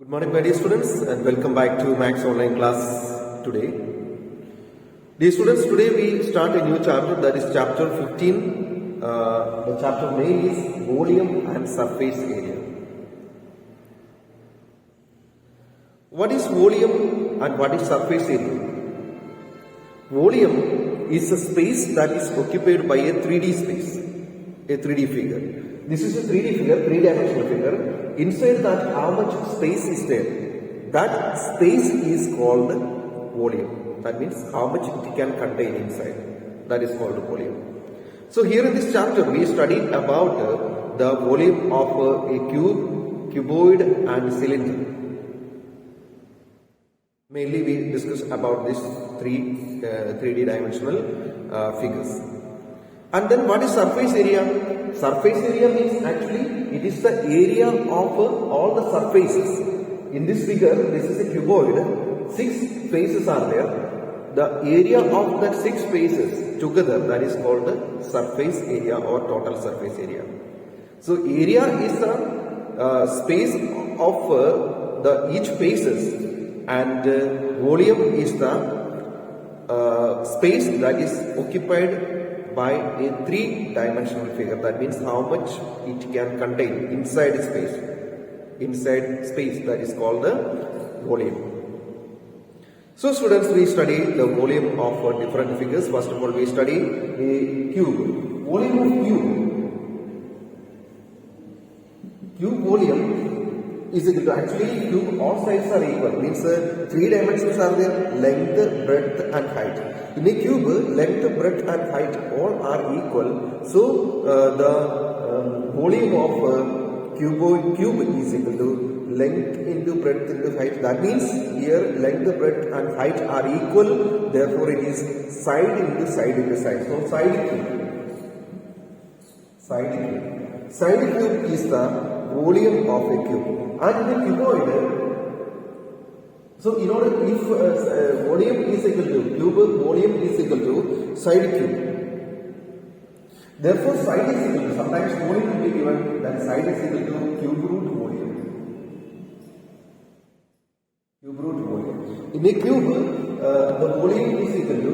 Good morning, my dear students, and welcome back to Max Online class today. Dear students, today we start a new chapter, that is chapter 15. The chapter name is Volume and Surface Area. What is volume and what is surface area? Volume is a space that is occupied by a 3D space, a 3D figure. This is a 3D figure, 3-dimensional figure. Inside that, how much space is there? That space is called volume. That means how much it can contain inside. That is called volume. So here in this chapter, we studied about the volume of a cube, cuboid and cylinder. Mainly we discussed about these 3D dimensional figures. And then what is surface area? Surface area means actually it is the area of all the surfaces. In this figure, this is a cuboid. 6 faces are there. The area of that 6 faces together, that is called the surface area or total surface area. So area is the space of the each faces, and volume is the space that is occupied by a 3-dimensional figure. That means how much it can contain inside space. Inside space, that is called the volume. So students, we study the volume of different figures. First of all, we study a cube. Volume of cube volume is equal to, actually cube all sides are equal, means 3 dimensions are there, length, breadth and height. In a cube, length, breadth and height all are equal. So the volume of cube is equal to length into breadth into height. That means here length, breadth and height are equal. Therefore it is side into side into side. So side cube is the volume of a cube. And the cuboid, so in order, if volume is equal to cube, volume is equal to side cube. Therefore side is equal to, sometimes volume will be given, then side is equal to cube root volume. Cube root volume. In a cube, the volume is equal to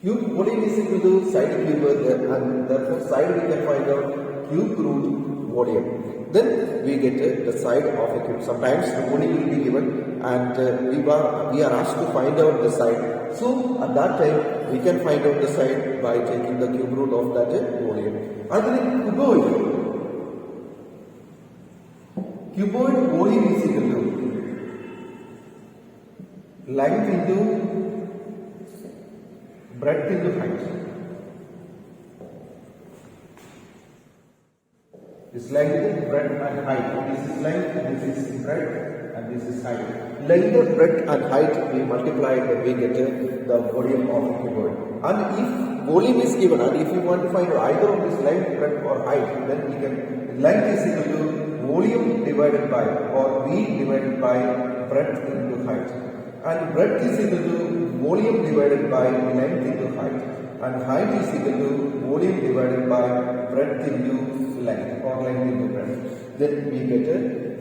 cube volume is equal to side cube, and therefore side we can find out cube root volume. Then we get the side of a cube. Sometimes the volume will be given and we are asked to find out the side. So at that time we can find out the side by taking the cube root of that volume. And then cuboid volume is equal to length into breadth into height. This length, breadth and height. This is length, this is breadth and this is height. Length, breadth and height we multiply and we get the volume of a cuboid. And if volume is given and if you want to find either of this length, breadth or height, then we can, length is equal to volume divided by or V divided by breadth into height. And breadth is equal to volume divided by length into height, and height is equal to volume divided by breadth into length or length into breadth. Then we get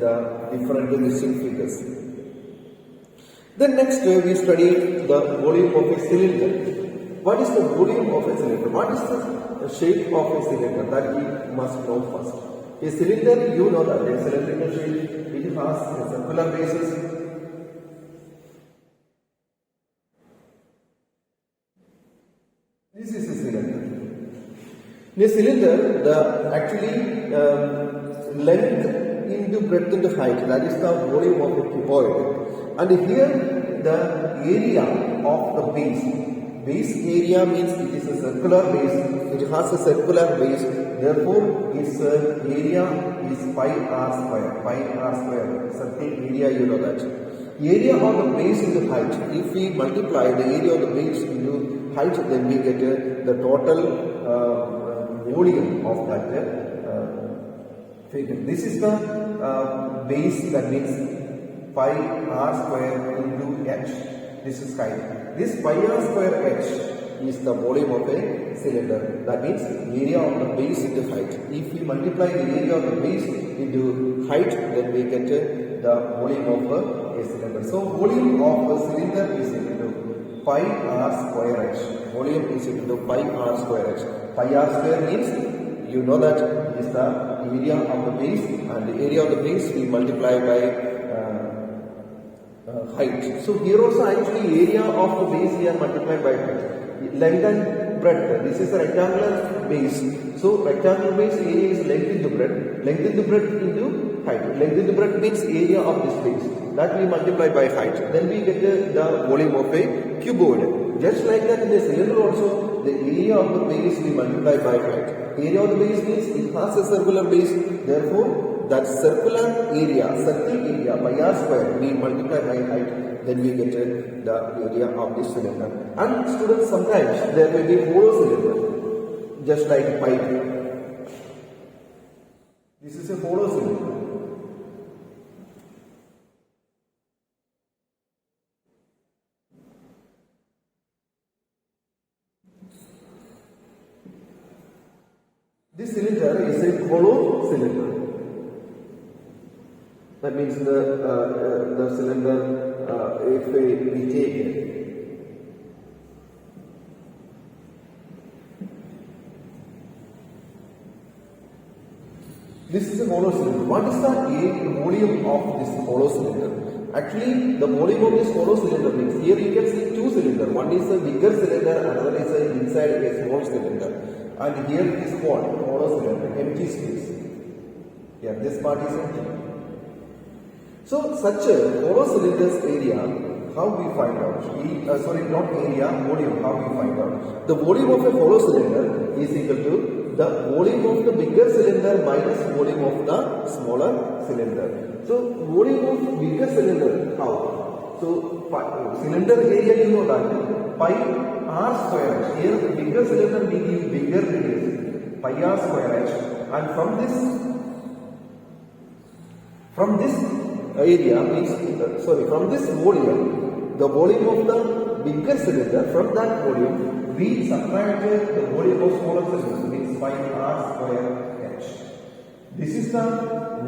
the different missing figures. Then next we study the volume of a cylinder. What is the volume of a cylinder? What is the shape of a cylinder? That we must know first. A cylinder, you know that a cylindrical shape, it has a circular basis. This is a cylinder. In a cylinder, the actually length into breadth into height, that is the volume of a cuboid. And here the area of the base area means it is a circular base, it has a circular base, therefore its area is pi r square, circle area, you know that. Area of the base into height, if we multiply the area of the base into height, then we get the total volume of that figure. This is the base, that means pi r square into h. This is height. This pi r square h is the volume of a cylinder. That means area of the base into height. If we multiply the area of the base into height, then we get the volume of a cylinder. So volume of a cylinder is equal to pi r square h. Volume is equal to pi r square h. Pi r square means you know that is the area of the base, and the area of the base we multiply by height. So here also actually area of the base we are multiplied by height. Length and breadth. This is a rectangular base. So rectangular base area is length into breadth. Length into breadth into height. Length into breadth means area of this base. That we multiply by height. Then we get the volume of a cuboid. Just like that in the cylinder also, the area of the base we multiply by height. Area of the base means it has a circular base. Therefore, that circular area, circle area by r square, we multiply by height, then we get the area of this cylinder. And students, sometimes there may be hollow cylinder, just like a pipe. This is a hollow cylinder. This cylinder is a hollow cylinder. That means the cylinder, if we take it, this is a hollow cylinder. What is the volume of this hollow cylinder? Actually, the volume of this hollow cylinder means here you can see two cylinders. One is a bigger cylinder, another is inside a small cylinder. And here is what? Hollow cylinder, empty space. Yeah, this part is empty. So such a hollow cylinder's area, how we find out? Not area, volume, how we find out? The volume of a hollow cylinder is equal to the volume of the bigger cylinder minus volume of the smaller cylinder. So volume of bigger cylinder, how? So cylinder area, you know that, pi r square h. Here the bigger cylinder meaning bigger radius, pi r square h. And from this area means, from this volume, the volume of the bigger cylinder, from that volume, we subtracted the volume of smaller cylinder, means pi r square h. This is the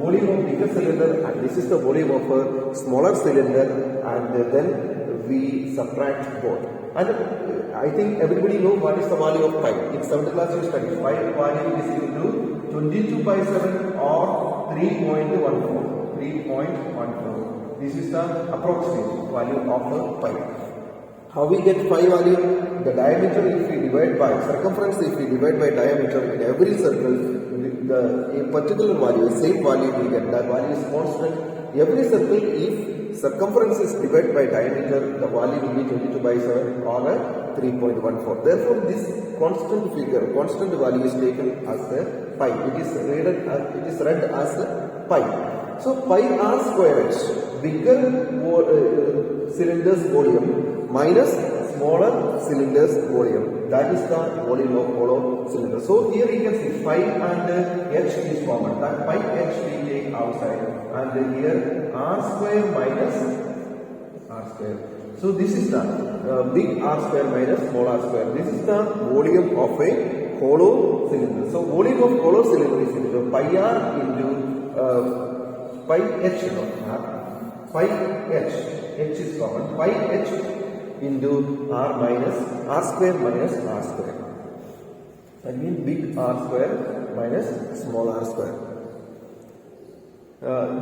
volume of bigger cylinder and this is the volume of a smaller cylinder, and then we subtract both. And I think everybody knows what is the value of pi. In 7th class you studied. Pi value is equal to 22 by 7 or 3.14. 3.14. This is the approximate value of pi. How we get pi value? The diameter if we divide by circumference, if we divide by diameter in every circle, a particular value, same value we get. That value is constant. Every circle, if circumference is divided by diameter, the value will be 22 by 7 or 3.14. Therefore, this constant figure, constant value is taken as a pi. It is read as a pi. So pi r square h, bigger cylinder's volume minus smaller cylinder's volume. That is the volume of hollow cylinder. So here you can see pi and h is common. That pi h we take outside, and here r square minus r square. So this is the big R square minus small r square. This is the volume of a hollow cylinder. So volume of hollow cylinder is equal to pi r into pi h, pi h, h is common, pi h into r minus r square minus r square. That means big R square minus small r square.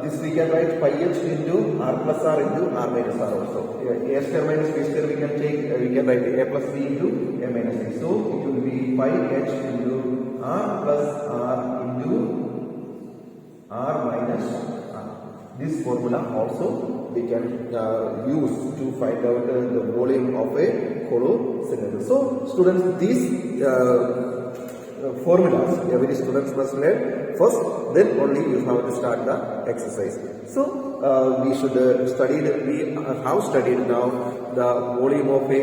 This we can write pi h into r plus r into r minus r also. A square minus b square we can take, we can write a plus b into a minus b. So it will be pi h into r plus r into r minus r. This formula also we can use to find out the volume of a hollow cylinder. So students, these formulas every students must learn first, then only you have to start the exercise. So we should we have studied now the volume of a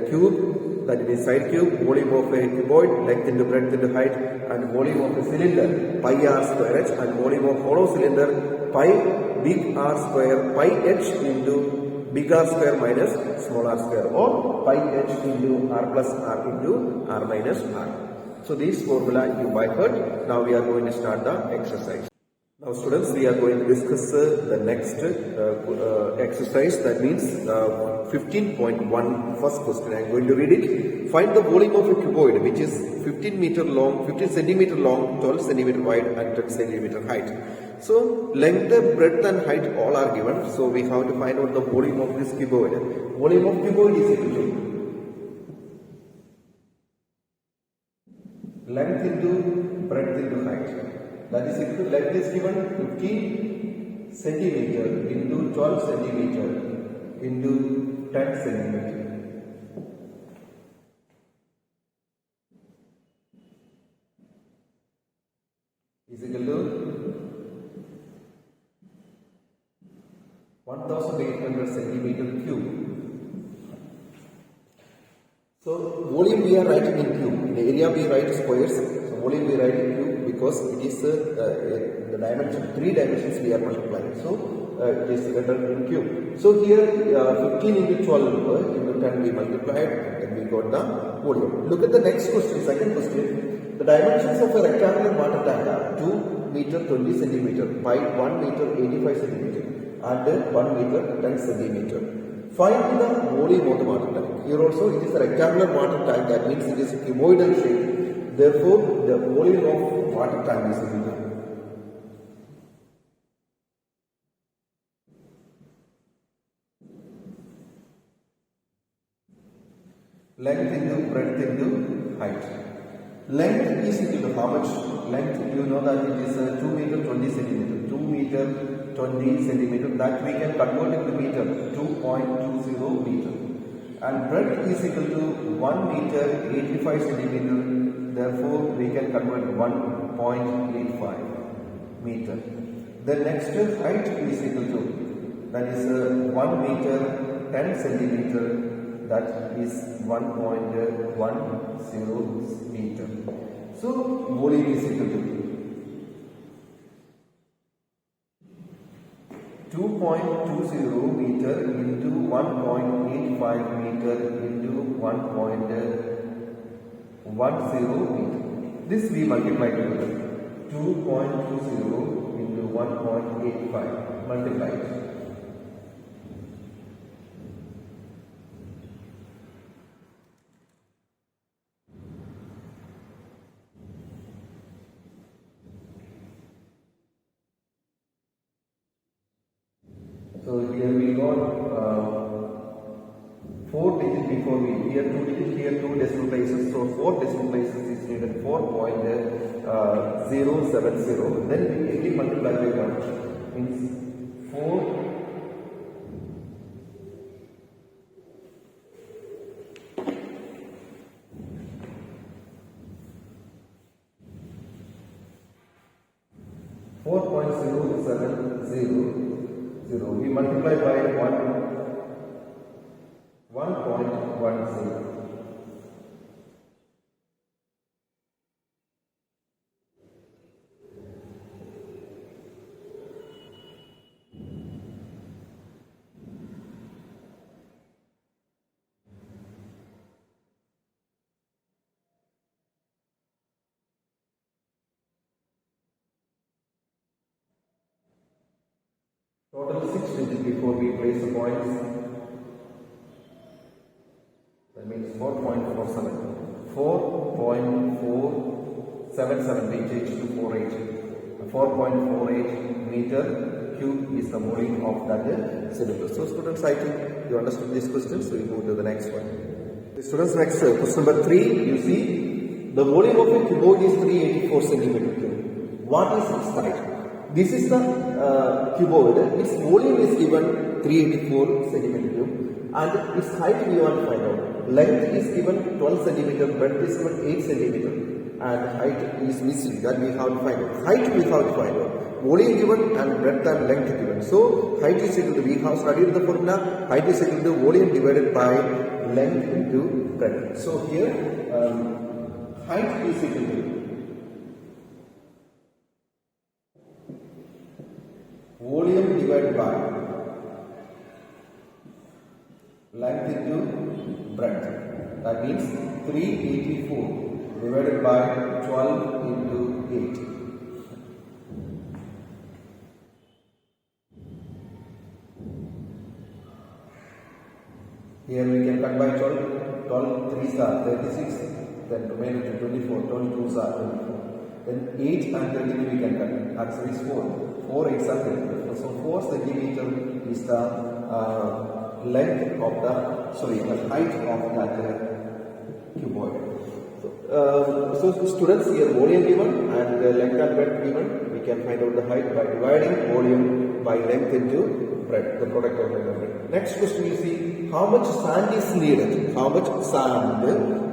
cube, that is side cube, volume of a cuboid, length into breadth into height, and volume of a cylinder pi r square h, and volume of hollow cylinder pi big R square pi h into big R square minus small r square, or pi h into r plus r into r minus r. So this formula you by heart. Now we are going to start the exercise. Now students, we are going to discuss the next exercise, that means 15.1. First question, I am going to read it. Find the volume of a cuboid which is 15 centimeter long, 12 centimeter wide and 10 centimeter height. So length, breadth and height all are given. So we have to find out the volume of this cuboid. Volume of cuboid is equal to length into breadth into height. That is equal to, length is given 15 centimeter into 12 centimeter into 10 centimeter. Is equal to 1800 centimeter cube. So volume we are writing in cube. In area we write squares. So volume we write in cube because it is the dimension, 3 dimensions we are multiplying. So it is written in cube. So here 15 into 12 into 10 we multiplied and we got the volume. Look at the next question, second question. The dimensions of a rectangular water tank are 2 meter 20 centimeter by 1 meter 85 centimeter and 1 meter 10 centimeter. Find the volume of the water tank. Here also it is a rectangular water tank, that means it is a cuboidal shape. Therefore, the volume of water tank is equal to length into breadth into height. Length is equal to how much? Length, you know that it is 2 meter 20 centimeter. 2 meter 20 centimeter, that we can convert into meter, 2.20 meter. And breadth is equal to 1 meter 85 centimeter. Therefore, we can convert 1.85 meter. The next height is equal to, that is 1 meter 10 centimeter. That is 1.10 meter. So volume is equal to 2.20 meter into 1.85 meter into 1.10 meter. This we multiply together. 2.20 into 1.85 multiplied. So here we got 4 digits before we, here 2 digits, here 2 decimal places. So 4 decimal places is needed, 4.070. Then we multiply by 1, means 4. 4.070. We multiply by 1.10. Total 6 digits before we place the points. That means 4.47. 4.477 reaches to 48. 4.48 meter cube is the volume of that cylinder. So students, I think you understood this question. So we move to the next one. Students, next question number 3. You see, the volume of a cuboid is 384 centimeter cube. What is its height? This is the cuboid. Its volume is given 384 centimeter cube and its height we want to find out. Length is given 12 centimeter, breadth is given 8 centimeter and height is missing, that we have to find out. Height we have to find out. Volume given and breadth and length given. So height is equal to, we have studied the formula, height is equal to volume divided by length into breadth. So here height is equal to volume divided by That means 384 divided by 12 into 8. Here we can cut by 12. 12 3s are 36. Then remaining to 24. 12 2s are 24. Then 8 and 32 we can cut. Answer is 4. 4 8s are 32. So 4 centimeter is the length of the height of that cuboid. So students, here volume given and length and breadth given. We can find out the height by dividing volume by length into breadth, the product of length and breadth. Next question you see, how much sand is needed? How much sand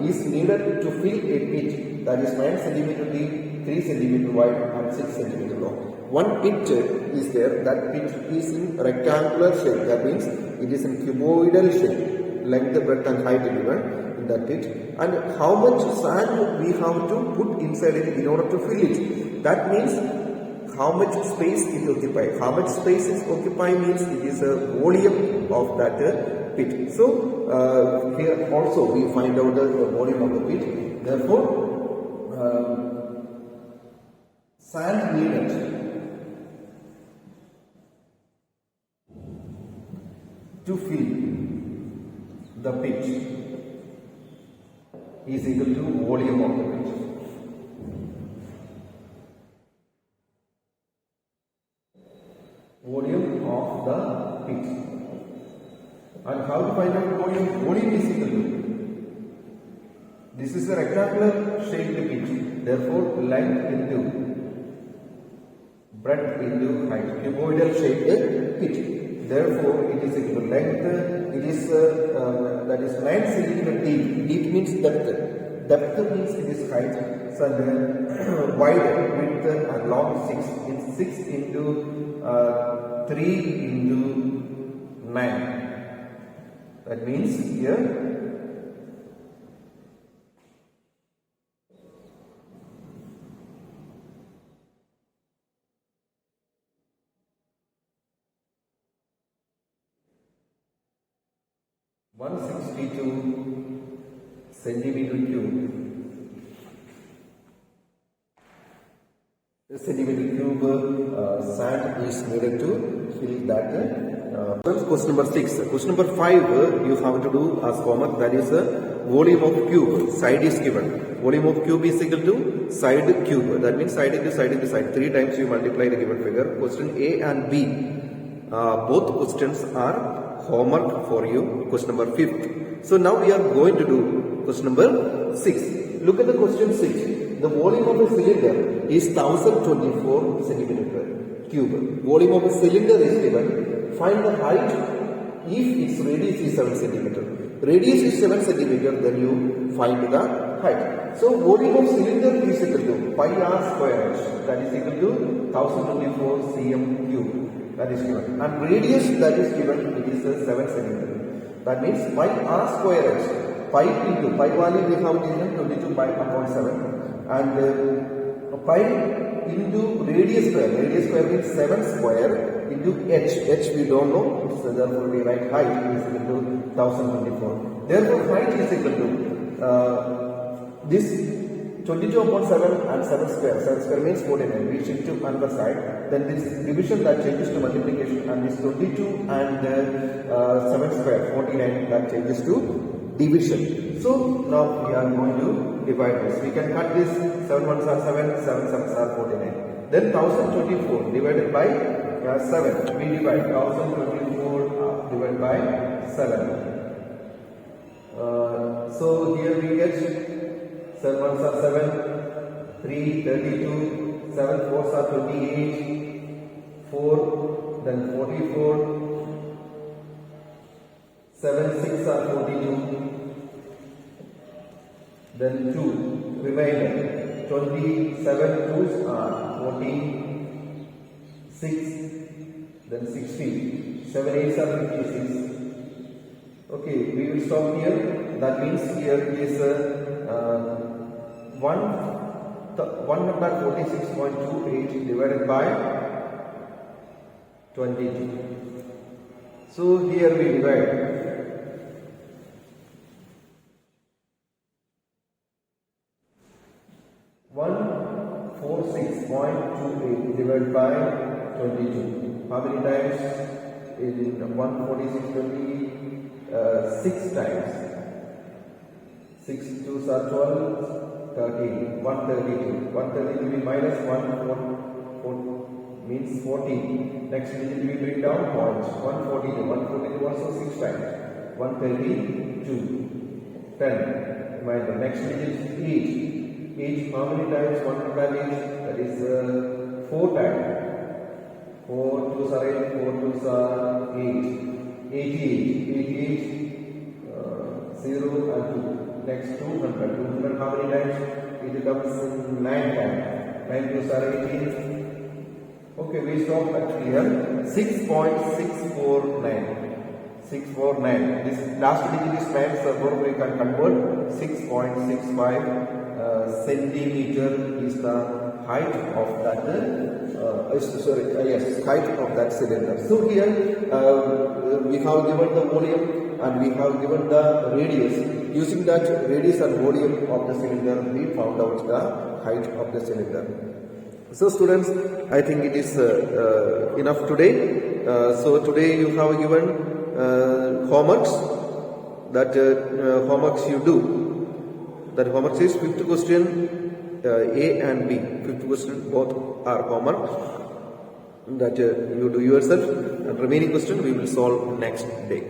is needed to fill a pit that is 9 centimeter deep, 3 centimeter wide and 6 centimeter long? One pit is there. That pit is in rectangular shape. That means it is in cuboidal shape. Length, breadth and height given in that pit. And how much sand we have to put inside it in order to fill it? That means how much space it occupies. How much space is occupied means it is a volume of that pit. So here also we find out the volume of the pit. Therefore, sand needed to fill the pit is equal to volume of the pit. Volume of the pit. And how to find out volume? Volume is equal to, this is a rectangular shaped pit. Therefore, length into breadth into height. Cuboidal shaped pit. Therefore, it is equal to length. It is that is 9 centimeter deep. Deep means depth. Depth means it is height. So wide, width and long 6. It's 6 into 3 into 9. That means here 162 centimeter cube. Centimeter cube sand is needed to fill that. Question number 6. Question number 5 you have to do as homework. That is volume of cube. Side is given. Volume of cube is equal to side cube. That means side into side into side. 3 times you multiply the given figure. Question A and B. Both questions are homework for you. Question number 5th. So now we are going to do question number 6. Look at the question 6. The volume of a cylinder is 1024 centimeter cube. Volume of a cylinder is given. Find the height if its radius is 7 centimeter. Radius is 7 centimeter, then you find the height. So volume of cylinder is equal to pi r square h. That is equal to 1024 cm cube. That is given. And radius that is given, it is 7 centimeter. That means pi r square h. Pi into pi value we have given 22 pi upon 7. And pi into radius square. Radius square means 7 square into h. H we don't know. So therefore we write height is equal to 1024. Therefore height is equal to this 22 upon 7 and 7 square. 7 square means 49. We shift to another side. Then this division that changes to multiplication, and this 22 and 7 square 49 that changes to division. So now we are going to divide this. We can cut this. 7 ones are 7, 7 sevens are 49. Then 1024 divided by 7. We divide 1024 divided by 7. So here we get 7 ones are 7, 3 32, 7 fours are 28, 4 then 44, 7 6 are 42, then 2 remainder 27 twos are 40, 6 then 16, 7 8s are 56. Okay, we will stop here. That means here is 146.28 divided by 22. So here we divide 6.28 divided by 22. How many times? In 146, 6 times. 6 2s are 12, 13, 132. 132 will be minus 1, means 14. Next digit we bring down points. 142. 142 also 6 times. 132. 10. Remember, next digit is 8. 8 how many times? 100 is, that is 4 times. 4 2s are 8, 4 2s are 8. 88. 88, 0 and 2. Next 200. 200 how many times? It comes in 9 times. 9 2s are 18. Okay, we stop at here. 6.649. 649. This last digit is 9, so we can convert 6.65 centimeter is the height of that. Height of that cylinder. So here we have given the volume and we have given the radius. Using that radius and volume of the cylinder, we found out the height of the cylinder. So students, I think it is enough today. So today you have given homeworks. That homeworks you do. That homework is 5th question A and B. 5th question both are homework. That you do yourself, and remaining question we will solve next day.